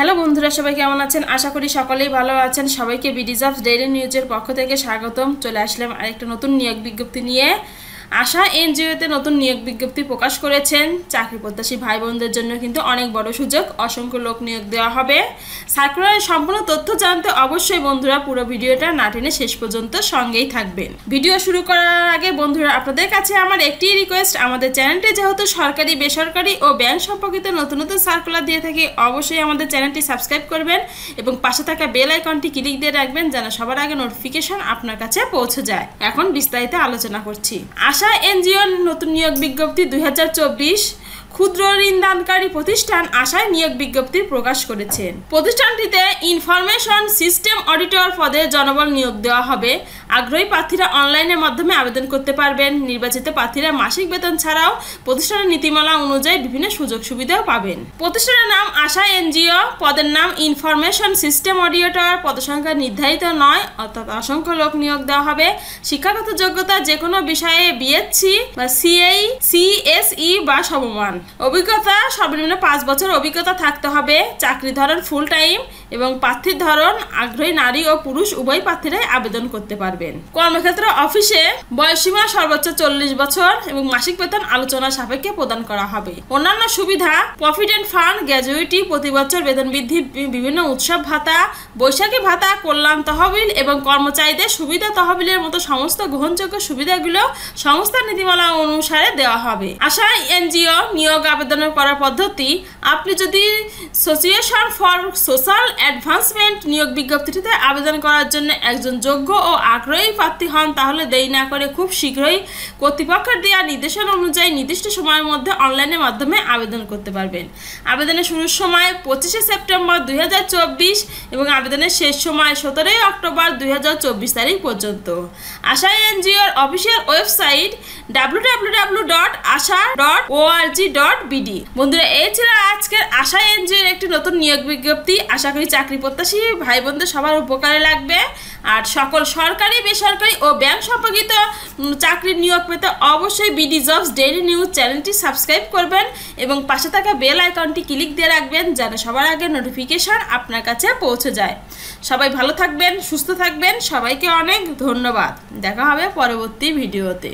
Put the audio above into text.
Hello বন্ধুরা, সবাই কেমন আছেন? আশা করি সকলেই ভালো আছেন। সবাইকে বিডি জবস ডেইলি নিউজের পক্ষ থেকে স্বাগতম। চলে আসলাম আরেকটা নতুন নিয়োগ বিজ্ঞপ্তি নিয়ে। আশা এনজিওতে নতুন নিয়োগ বিজ্ঞপ্তি প্রকাশ করেছেন। চাকরি প্রত্যাশী ভাই বোনদের জন্য কিন্তু অনেক বড় সুযোগ, অসংখ্য লোক নিয়োগ দেওয়া হবে। সার্কুলারের সম্পূর্ণ তথ্য জানতে অবশ্যই বন্ধুরা পুরো ভিডিওটা না টেনে শেষ পর্যন্ত সঙ্গেই থাকবেন। ভিডিও শুরু করার আগে বন্ধুরা আপনাদের কাছে আমার একটি রিকোয়েস্ট, আমাদের চ্যানেলটি যেহেতু সরকারি, বেসরকারি ও ব্যাংক সম্পর্কিত নতুন নতুন সার্কুলার দিয়ে থাকি, অবশ্যই আমাদের চ্যানেলটি সাবস্ক্রাইব করবেন এবং পাশে থাকা বেল আইকনটি ক্লিক দিয়ে রাখবেন যেন সবার আগে নোটিফিকেশন আপনার কাছে পৌঁছে যায়। এখন বিস্তারিত আলোচনা করছি। আশা এনজিও নতুন নিয়োগ বিজ্ঞপ্তি 2024 ক্ষুদ্র ঋণ দানকারী প্রতিষ্ঠান আশায় নিয়োগ বিজ্ঞপ্তি প্রকাশ করেছেন। প্রতিষ্ঠানটিতে ইনফরমেশন সিস্টেম অডিটর পদে জনবল নিয়োগ দেওয়া হবে। আগ্রহী প্রার্থীরা অনলাইনের মাধ্যমে আবেদন করতে পারবেন। নির্বাচিত প্রার্থীরা মাসিক বেতন ছাড়াও প্রতিষ্ঠানের নীতিমালা অনুযায়ী বিভিন্ন সুযোগ সুবিধাও পাবেন। প্রতিষ্ঠানের নাম আশা এনজিও, পদের নাম ইনফরমেশন সিস্টেম অডিটর। পদসংখ্যা নির্ধারিত নয়, অর্থাৎ অসংখ্য লোক নিয়োগ দেওয়া হবে। শিক্ষাগত যোগ্যতা যে কোনো বিষয়ে বিএসসি বা সিএসই বা সমমান। অভিজ্ঞতা সর্বনিম্ন 5 বছর অভিজ্ঞতা থাকতে হবে। চাকরি ধরন ফুল টাইম এবং প্রার্থীর ধরন আগ্রহী নারী ও পুরুষ উভয় প্রার্থীরাই আবেদন করতে পারবেন। কর্মক্ষেত্র অফিসে বয়সসীমা সর্বোচ্চ 40 বছর এবং মাসিক বেতন আলোচনা সাপেক্ষে প্রদান করা হবে। অন্যান্য সুবিধা: প্রভিডেন্ট ফান্ড, গ্র্যাজুইটি, প্রতি বছর বেতন বৃদ্ধি, বিভিন্ন উৎসব ভাতা, বৈশাখী ভাতা, কল্যাণ তহবিল এবং কর্মচারীদের সুবিধা তহবিলের মতো সমস্ত গ্রহণযোগ্য সুবিধাগুলো সংস্থার নীতিমালা অনুসারে দেওয়া হবে। আশা এনজিও নিয়োগ আবেদন করার পদ্ধতি: আপনি যদি অ্যাসোসিয়েশন ফর সোশ্যাল অ্যাডভান্সমেন্ট নিয়োগ বিজ্ঞপ্তিটিতে আবেদন করার জন্য একজন যোগ্য ও আগ্রহী প্রার্থী হন, তাহলে দেরি না করে খুব শীঘ্রই কর্তৃপক্ষের দেওয়া নির্দেশনা অনুযায়ী নির্দিষ্ট সময়ের মধ্যে অনলাইনের মাধ্যমে আবেদন করতে পারবেন। আবেদনের শুরুর সময় 25 সেপ্টেম্বর 2024 এবং আবেদনের শেষ সময় 17 অক্টোবর 2024 তারিখ পর্যন্ত। আশা এনজিওর অফিসিয়াল ওয়েবসাইট www.asha.org.bd। বন্ধুরা, এই ছিল আজকের আশা এনজিওর একটি নতুন নিয়োগ বিজ্ঞপ্তি। আশা করি চাকরি প্রত্যাশী ভাই বোনদের সবার উপকারে লাগবে। আর সকল সরকারি, বেসরকারি ও ব্যাংক সম্পর্কিত চাকরির নিয়োগ পেতে অবশ্যই বিডি জবস ডেইলি নিউজ চ্যানেলটি সাবস্ক্রাইব করবেন এবং পাশে থাকা বেল আইকনটি ক্লিক দিয়ে রাখবেন যেন সবার আগে নোটিফিকেশন আপনার কাছে পৌঁছে যায়। সবাই ভালো থাকবেন, সুস্থ থাকবেন। সবাইকে অনেক ধন্যবাদ। দেখা হবে পরবর্তী ভিডিওতে।